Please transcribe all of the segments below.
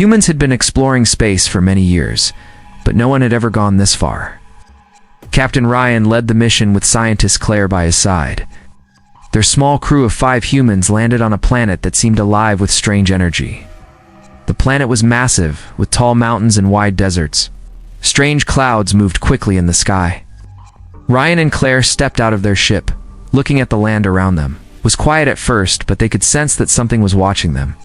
Humans had been exploring space for many years, but no one had ever gone this far. Captain Ryan led the mission with scientist Claire by his side. Their small crew of 5 humans landed on a planet that seemed alive with strange energy. The planet was massive, with tall mountains and wide deserts. Strange clouds moved quickly in the sky. Ryan and Claire stepped out of their ship, looking at the land around them. It was quiet at first, but they could sense that something was watching them.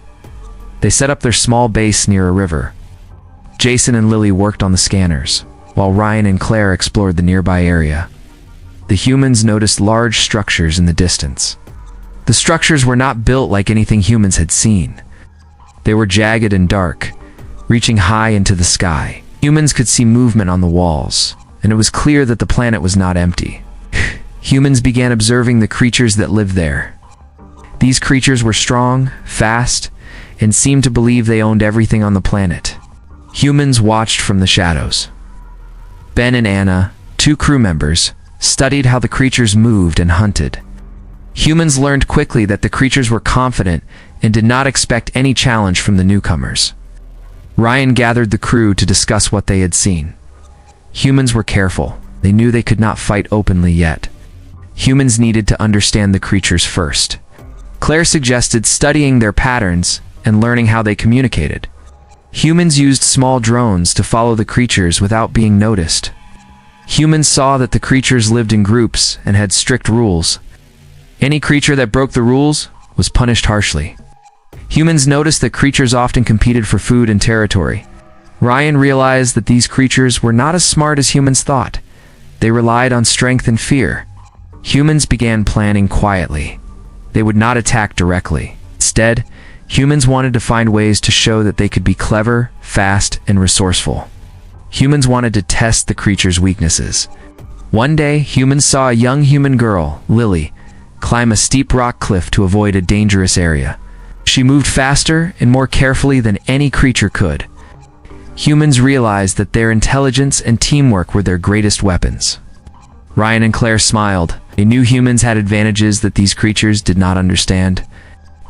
They set up their small base near a river. Jason and Lily worked on the scanners, while Ryan and Claire explored the nearby area. The humans noticed large structures in the distance. The structures were not built like anything humans had seen. They were jagged and dark, reaching high into the sky. Humans could see movement on the walls, and it was clear that the planet was not empty. Humans began observing the creatures that lived there. These creatures were strong, fast, and seemed to believe they owned everything on the planet. Humans watched from the shadows. Ben and Anna, 2 crew members, studied how the creatures moved and hunted. Humans learned quickly that the creatures were confident and did not expect any challenge from the newcomers. Ryan gathered the crew to discuss what they had seen. Humans were careful. They knew they could not fight openly yet. Humans needed to understand the creatures first. Claire suggested studying their patterns and learning how they communicated. Humans used small drones to follow the creatures without being noticed. Humans saw that the creatures lived in groups and had strict rules. Any creature that broke the rules was punished harshly. Humans noticed that creatures often competed for food and territory. Ryan realized that these creatures were not as smart as humans thought. They relied on strength and fear. Humans began planning quietly. They would not attack directly. Instead, humans wanted to find ways to show that they could be clever, fast, and resourceful. Humans wanted to test the creatures' weaknesses. One day, humans saw a young human girl, Lily, climb a steep rock cliff to avoid a dangerous area. She moved faster and more carefully than any creature could. Humans realized that their intelligence and teamwork were their greatest weapons. Ryan and Claire smiled. They knew humans had advantages that these creatures did not understand.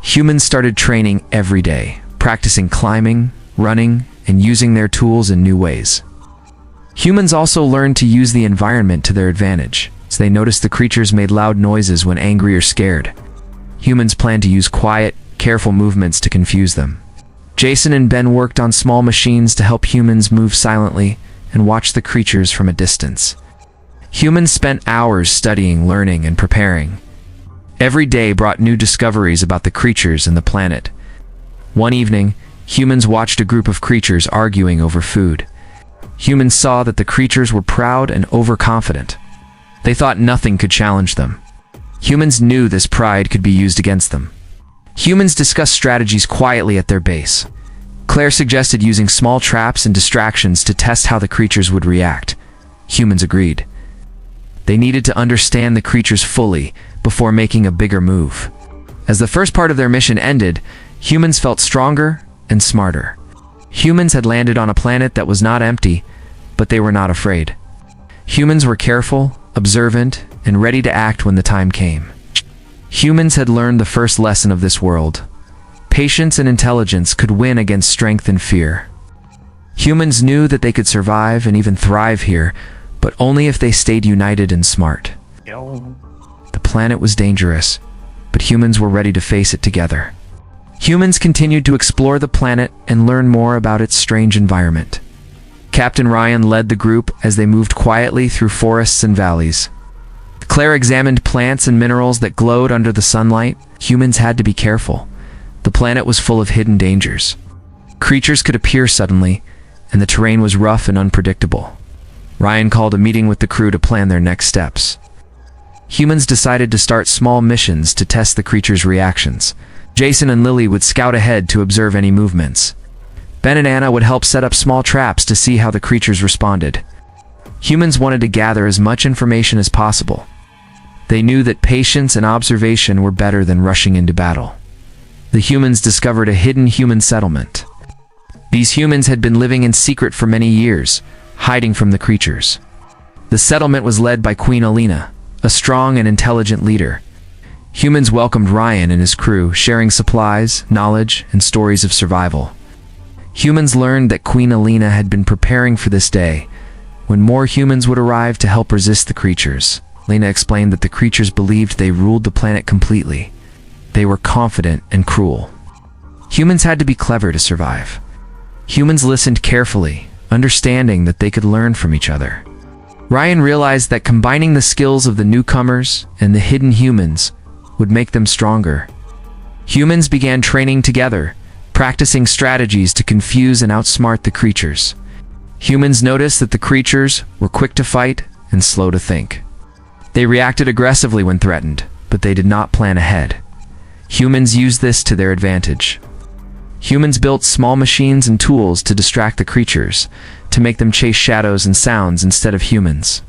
Humans started training every day, practicing climbing, running, and using their tools in new ways. Humans also learned to use the environment to their advantage, so they noticed the creatures made loud noises when angry or scared. Humans planned to use quiet, careful movements to confuse them. Jason and Ben worked on small machines to help humans move silently and watch the creatures from a distance. Humans spent hours studying, learning, and preparing. Every day brought new discoveries about the creatures and the planet. One evening, humans watched a group of creatures arguing over food. Humans saw that the creatures were proud and overconfident. They thought nothing could challenge them. Humans knew this pride could be used against them. Humans discussed strategies quietly at their base. Claire suggested using small traps and distractions to test how the creatures would react. Humans agreed. They needed to understand the creatures fully before making a bigger move. As the first part of their mission ended, humans felt stronger and smarter. Humans had landed on a planet that was not empty, but they were not afraid. Humans were careful, observant, and ready to act when the time came. Humans had learned the first lesson of this world. Patience and intelligence could win against strength and fear. Humans knew that they could survive and even thrive here, but only if they stayed united and smart. The planet was dangerous, but humans were ready to face it together. Humans continued to explore the planet and learn more about its strange environment. Captain Ryan led the group as they moved quietly through forests and valleys. Claire examined plants and minerals that glowed under the sunlight. Humans had to be careful. The planet was full of hidden dangers. Creatures could appear suddenly, and the terrain was rough and unpredictable. Ryan called a meeting with the crew to plan their next steps. Humans decided to start small missions to test the creatures' reactions. Jason and Lily would scout ahead to observe any movements. Ben and Anna would help set up small traps to see how the creatures responded. Humans wanted to gather as much information as possible. They knew that patience and observation were better than rushing into battle. The humans discovered a hidden human settlement. These humans had been living in secret for many years, hiding from the creatures. The settlement was led by Queen Elena, a strong and intelligent leader. Humans welcomed Ryan and his crew, sharing supplies, knowledge, and stories of survival. Humans learned that Queen Elena had been preparing for this day, when more humans would arrive to help resist the creatures. Elena explained that the creatures believed they ruled the planet completely. They were confident and cruel. Humans had to be clever to survive. Humans listened carefully, understanding that they could learn from each other. Ryan realized that combining the skills of the newcomers and the hidden humans would make them stronger. Humans began training together, practicing strategies to confuse and outsmart the creatures. Humans noticed that the creatures were quick to fight and slow to think. They reacted aggressively when threatened, but they did not plan ahead. Humans used this to their advantage. Humans built small machines and tools to distract the creatures, to make them chase shadows and sounds instead of humans.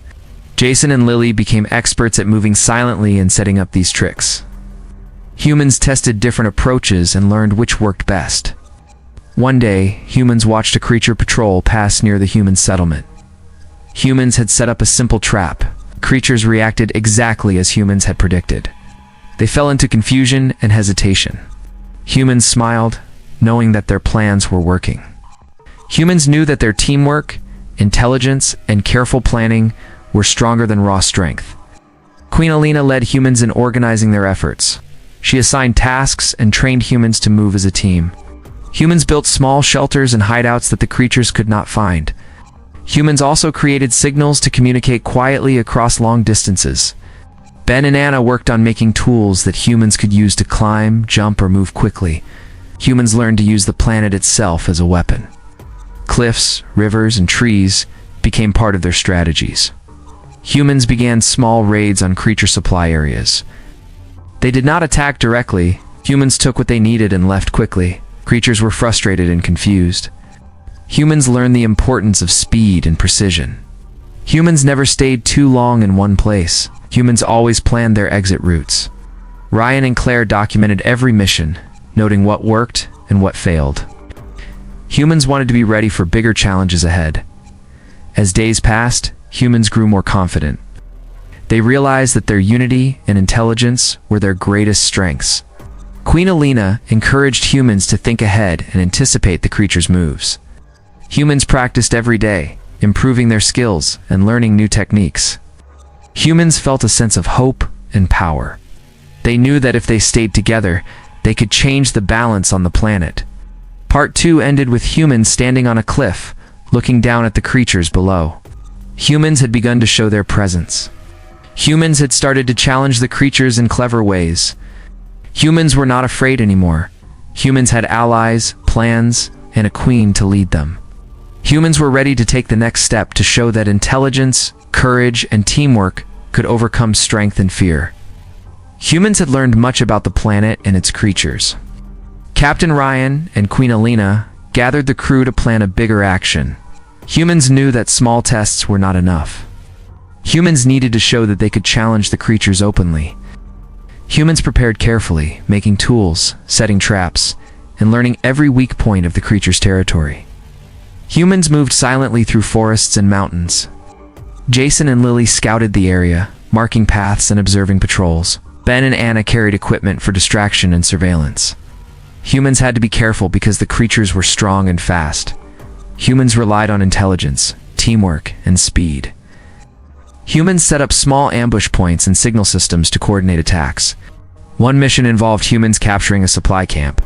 Jason and Lily became experts at moving silently and setting up these tricks. Humans tested different approaches and learned which worked best. One day, humans watched a creature patrol pass near the human settlement. Humans had set up a simple trap. Creatures reacted exactly as humans had predicted. They fell into confusion and hesitation. Humans smiled, knowing that their plans were working. Humans knew that their teamwork, intelligence, and careful planning were stronger than raw strength. Queen Elena led humans in organizing their efforts. She assigned tasks and trained humans to move as a team. Humans built small shelters and hideouts that the creatures could not find. Humans also created signals to communicate quietly across long distances. Ben and Anna worked on making tools that humans could use to climb, jump, or move quickly. Humans learned to use the planet itself as a weapon. Cliffs, rivers, and trees became part of their strategies. Humans began small raids on creature supply areas. They did not attack directly. Humans took what they needed and left quickly. Creatures were frustrated and confused. Humans learned the importance of speed and precision. Humans never stayed too long in one place. Humans always planned their exit routes. Ryan and Claire documented every mission, noting what worked and what failed. Humans wanted to be ready for bigger challenges ahead. As days passed, humans grew more confident. They realized that their unity and intelligence were their greatest strengths. Queen Elena encouraged humans to think ahead and anticipate the creatures' moves. Humans practiced every day, improving their skills and learning new techniques. Humans felt a sense of hope and power. They knew that if they stayed together, they could change the balance on the planet. Part 2 ended with humans standing on a cliff, looking down at the creatures below. Humans had begun to show their presence. Humans had started to challenge the creatures in clever ways. Humans were not afraid anymore. Humans had allies, plans, and a queen to lead them. Humans were ready to take the next step to show that intelligence, courage, and teamwork could overcome strength and fear. Humans had learned much about the planet and its creatures. Captain Ryan and Queen Elena gathered the crew to plan a bigger action. Humans knew that small tests were not enough. Humans needed to show that they could challenge the creatures openly. Humans prepared carefully, making tools, setting traps, and learning every weak point of the creature's territory. Humans moved silently through forests and mountains. Jason and Lily scouted the area, marking paths and observing patrols. Ben and Anna carried equipment for distraction and surveillance. Humans had to be careful because the creatures were strong and fast. Humans relied on intelligence, teamwork, and speed. Humans set up small ambush points and signal systems to coordinate attacks. One mission involved humans capturing a supply camp.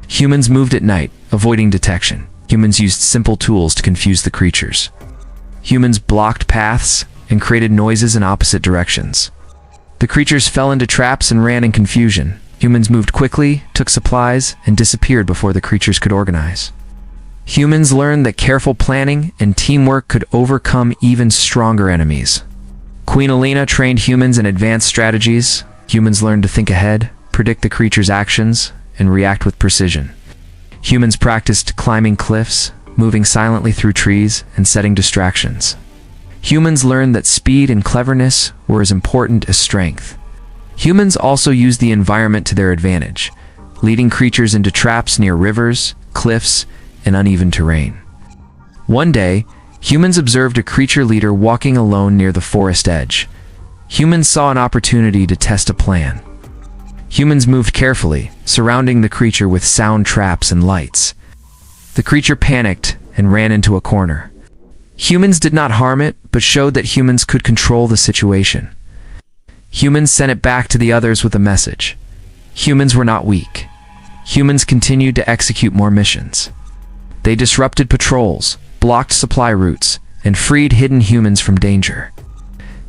Humans moved at night, avoiding detection. Humans used simple tools to confuse the creatures. Humans blocked paths and created noises in opposite directions. The creatures fell into traps and ran in confusion. Humans moved quickly, took supplies, and disappeared before the creatures could organize. Humans learned that careful planning and teamwork could overcome even stronger enemies. Queen Elena trained humans in advanced strategies. Humans learned to think ahead, predict the creatures' actions, and react with precision. Humans practiced climbing cliffs, moving silently through trees, and setting distractions. Humans learned that speed and cleverness were as important as strength. Humans also used the environment to their advantage, leading creatures into traps near rivers, cliffs, and uneven terrain. One day, humans observed a creature leader walking alone near the forest edge. Humans saw an opportunity to test a plan. Humans moved carefully, surrounding the creature with sound traps and lights. The creature panicked and ran into a corner. Humans did not harm it, but showed that humans could control the situation. Humans sent it back to the others with a message. Humans were not weak. Humans continued to execute more missions. They disrupted patrols, blocked supply routes, and freed hidden humans from danger.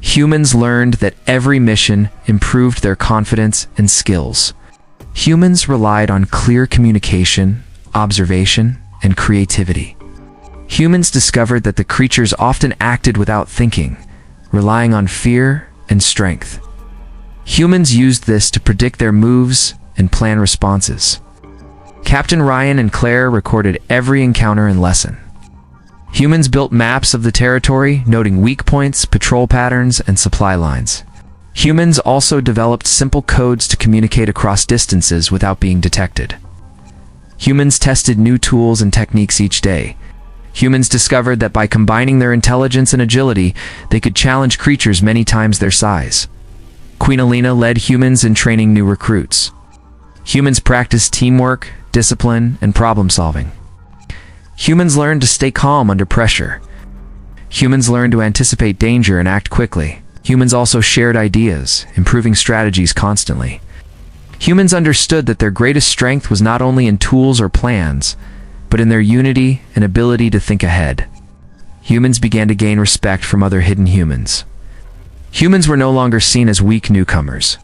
Humans learned that every mission improved their confidence and skills. Humans relied on clear communication, observation, and creativity. Humans discovered that the creatures often acted without thinking, relying on fear and strength. Humans used this to predict their moves and plan responses. Captain Ryan and Claire recorded every encounter and lesson. Humans built maps of the territory, noting weak points, patrol patterns, and supply lines. Humans also developed simple codes to communicate across distances without being detected. Humans tested new tools and techniques each day. Humans discovered that by combining their intelligence and agility, they could challenge creatures many times their size. Queen Elena led humans in training new recruits. Humans practiced teamwork, discipline, and problem-solving. Humans learned to stay calm under pressure. Humans learned to anticipate danger and act quickly. Humans also shared ideas, improving strategies constantly. Humans understood that their greatest strength was not only in tools or plans, but in their unity and ability to think ahead. Humans began to gain respect from other hidden humans. Humans were no longer seen as weak newcomers.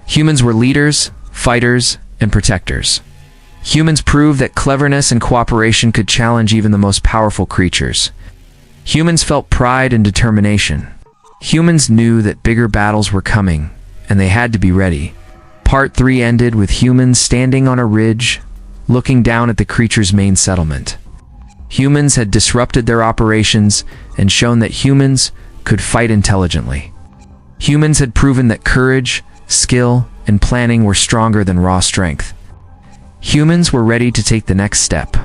Humans were leaders, fighters, and protectors. Humans proved that cleverness and cooperation could challenge even the most powerful creatures. Humans felt pride and determination. Humans knew that bigger battles were coming, and they had to be ready. Part 3 ended with humans standing on a ridge, looking down at the creature's main settlement. Humans had disrupted their operations and shown that humans could fight intelligently. Humans had proven that courage, skill, and planning were stronger than raw strength. Humans were ready to take the next step,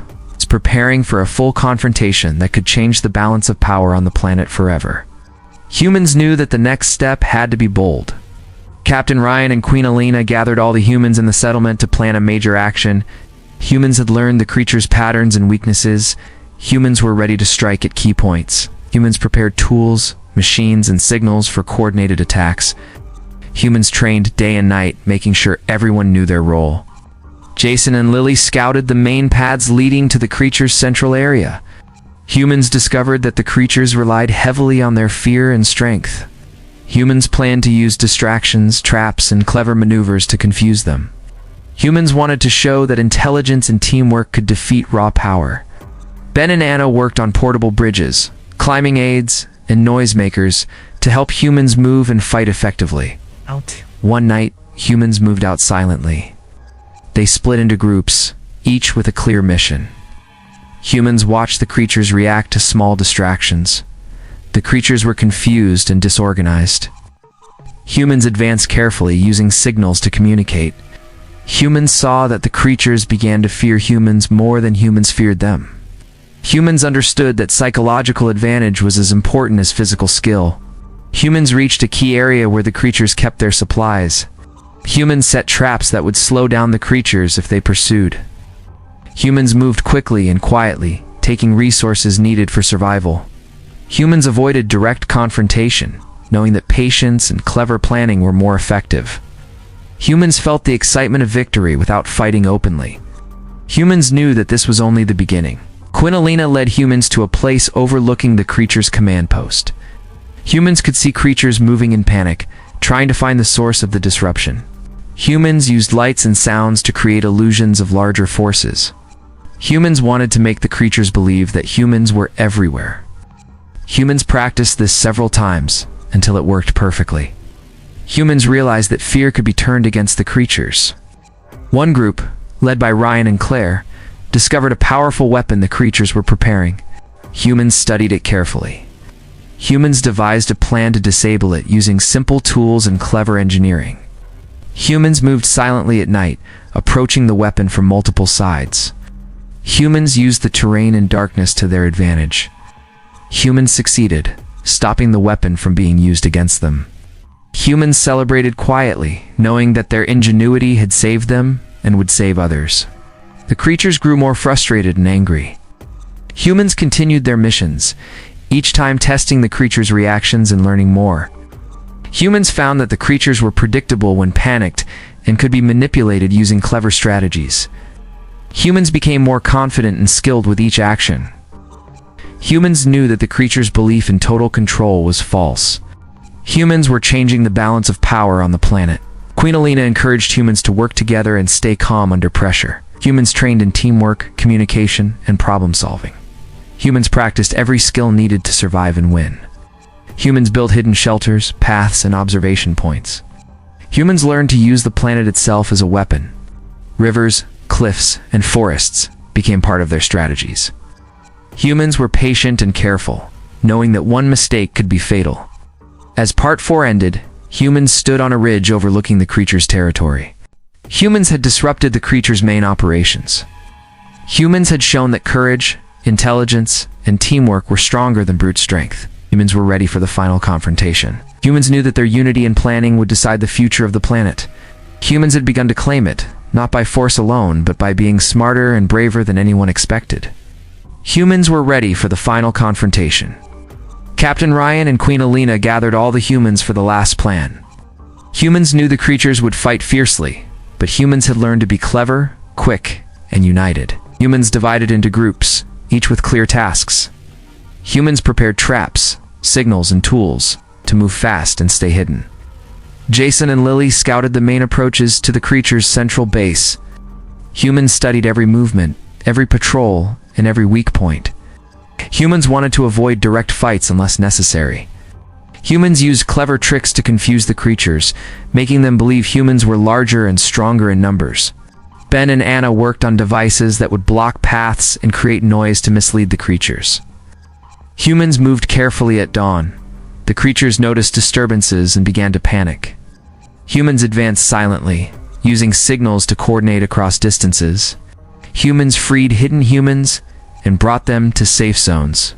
preparing for a full confrontation that could change the balance of power on the planet forever. Humans knew that the next step had to be bold. Captain Ryan and Queen Elena gathered all the humans in the settlement to plan a major action. Humans had learned the creature's patterns and weaknesses. Humans were ready to strike at key points. Humans prepared tools, machines, and signals for coordinated attacks. Humans trained day and night, making sure everyone knew their role. Jason and Lily scouted the main paths leading to the creature's central area. Humans discovered that the creatures relied heavily on their fear and strength. Humans planned to use distractions, traps, and clever maneuvers to confuse them. Humans wanted to show that intelligence and teamwork could defeat raw power. Ben and Anna worked on portable bridges, climbing aids, and noisemakers to help humans move and fight effectively. One night, humans moved out silently. They split into groups, each with a clear mission. Humans watched the creatures react to small distractions. The creatures were confused and disorganized. Humans advanced carefully, using signals to communicate. Humans saw that the creatures began to fear humans more than humans feared them. Humans understood that psychological advantage was as important as physical skill. Humans reached a key area where the creatures kept their supplies. Humans set traps that would slow down the creatures if they pursued. Humans moved quickly and quietly, taking resources needed for survival. Humans avoided direct confrontation, knowing that patience and clever planning were more effective. Humans felt the excitement of victory without fighting openly. Humans knew that this was only the beginning. Queen Elena led humans to a place overlooking the creature's command post. Humans could see creatures moving in panic, trying to find the source of the disruption. Humans used lights and sounds to create illusions of larger forces. Humans wanted to make the creatures believe that humans were everywhere. Humans practiced this several times until it worked perfectly. Humans realized that fear could be turned against the creatures. One group, led by Ryan and Claire, discovered a powerful weapon the creatures were preparing. Humans studied it carefully. Humans devised a plan to disable it using simple tools and clever engineering. Humans moved silently at night, approaching the weapon from multiple sides. Humans used the terrain and darkness to their advantage. Humans succeeded, stopping the weapon from being used against them. Humans celebrated quietly, knowing that their ingenuity had saved them and would save others. The creatures grew more frustrated and angry. Humans continued their missions, each time testing the creatures' reactions and learning more. Humans found that the creatures were predictable when panicked and could be manipulated using clever strategies. Humans became more confident and skilled with each action. Humans knew that the creatures' belief in total control was false. Humans were changing the balance of power on the planet. Queen Elena encouraged humans to work together and stay calm under pressure. Humans trained in teamwork, communication, and problem solving. Humans practiced every skill needed to survive and win. Humans built hidden shelters, paths, and observation points. Humans learned to use the planet itself as a weapon. Rivers, cliffs, and forests became part of their strategies. Humans were patient and careful, knowing that one mistake could be fatal. As Part 4 ended, humans stood on a ridge overlooking the creature's territory. Humans had disrupted the creature's main operations. Humans had shown that courage, intelligence, and teamwork were stronger than brute strength. Humans were ready for the final confrontation. Humans knew that their unity and planning would decide the future of the planet. Humans had begun to claim it, not by force alone, but by being smarter and braver than anyone expected. Humans were ready for the final confrontation. Captain Ryan and Queen Elena gathered all the humans for the last plan. Humans knew the creatures would fight fiercely, but humans had learned to be clever, quick, and united. Humans divided into groups, each with clear tasks. Humans prepared traps, signals, and tools to move fast and stay hidden. Jason and Lily scouted the main approaches to the creature's central base. Humans studied every movement, every patrol, and every weak point. Humans wanted to avoid direct fights unless necessary. Humans used clever tricks to confuse the creatures, making them believe humans were larger and stronger in numbers. Ben and Anna worked on devices that would block paths and create noise to mislead the creatures. Humans moved carefully at dawn. The creatures noticed disturbances and began to panic. Humans advanced silently, using signals to coordinate across distances. Humans freed hidden humans and brought them to safe zones.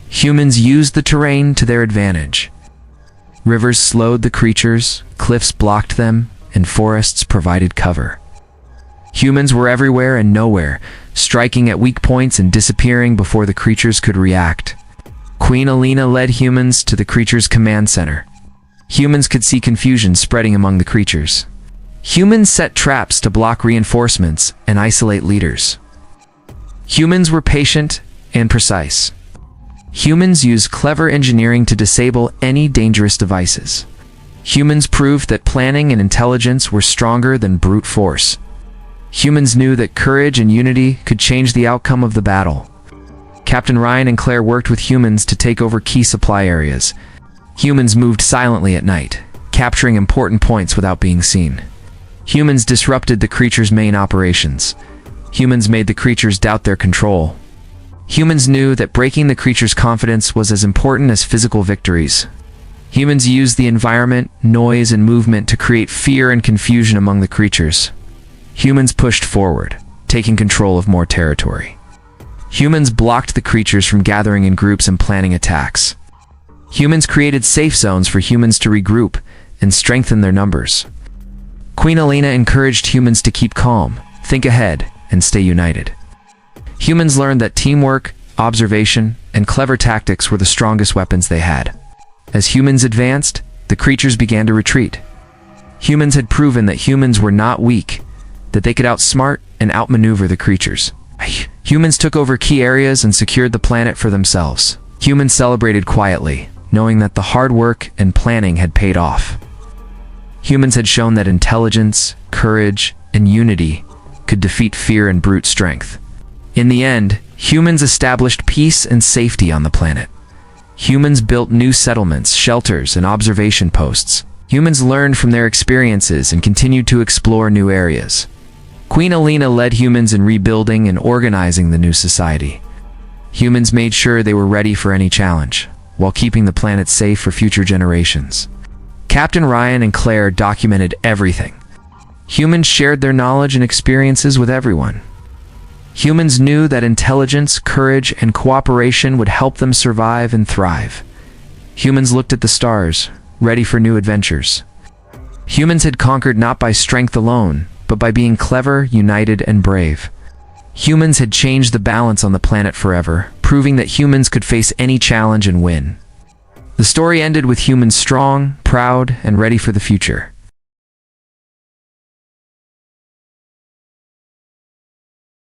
Humans used the terrain to their advantage. Rivers slowed the creatures, cliffs blocked them, and forests provided cover. Humans were everywhere and nowhere, striking at weak points and disappearing before the creatures could react. Queen Elena led humans to the creature's command center. Humans could see confusion spreading among the creatures. Humans set traps to block reinforcements and isolate leaders. Humans were patient and precise. Humans used clever engineering to disable any dangerous devices. Humans proved that planning and intelligence were stronger than brute force. Humans knew that courage and unity could change the outcome of the battle. Captain Ryan and Claire worked with humans to take over key supply areas. Humans moved silently at night, capturing important points without being seen. Humans disrupted the creature's main operations. Humans made the creatures doubt their control. Humans knew that breaking the creature's confidence was as important as physical victories. Humans used the environment, noise, and movement to create fear and confusion among the creatures. Humans pushed forward, taking control of more territory. Humans blocked the creatures from gathering in groups and planning attacks. Humans created safe zones for humans to regroup and strengthen their numbers. Queen Elena encouraged humans to keep calm, think ahead, and stay united. Humans learned that teamwork, observation, and clever tactics were the strongest weapons they had. As humans advanced, the creatures began to retreat. Humans had proven that humans were not weak, that they could outsmart and outmaneuver the creatures. Humans took over key areas and secured the planet for themselves. Humans celebrated quietly, knowing that the hard work and planning had paid off. Humans had shown that intelligence, courage, and unity could defeat fear and brute strength. In the end, humans established peace and safety on the planet. Humans built new settlements, shelters, and observation posts. Humans learned from their experiences and continued to explore new areas. Queen Elena led humans in rebuilding and organizing the new society. Humans made sure they were ready for any challenge, while keeping the planet safe for future generations. Captain Ryan and Claire documented everything. Humans shared their knowledge and experiences with everyone. Humans knew that intelligence, courage, and cooperation would help them survive and thrive. Humans looked at the stars, ready for new adventures. Humans had conquered not by strength alone, but by being clever, united, and brave. Humans had changed the balance on the planet forever, proving that humans could face any challenge and win. The story ended with humans strong, proud, and ready for the future.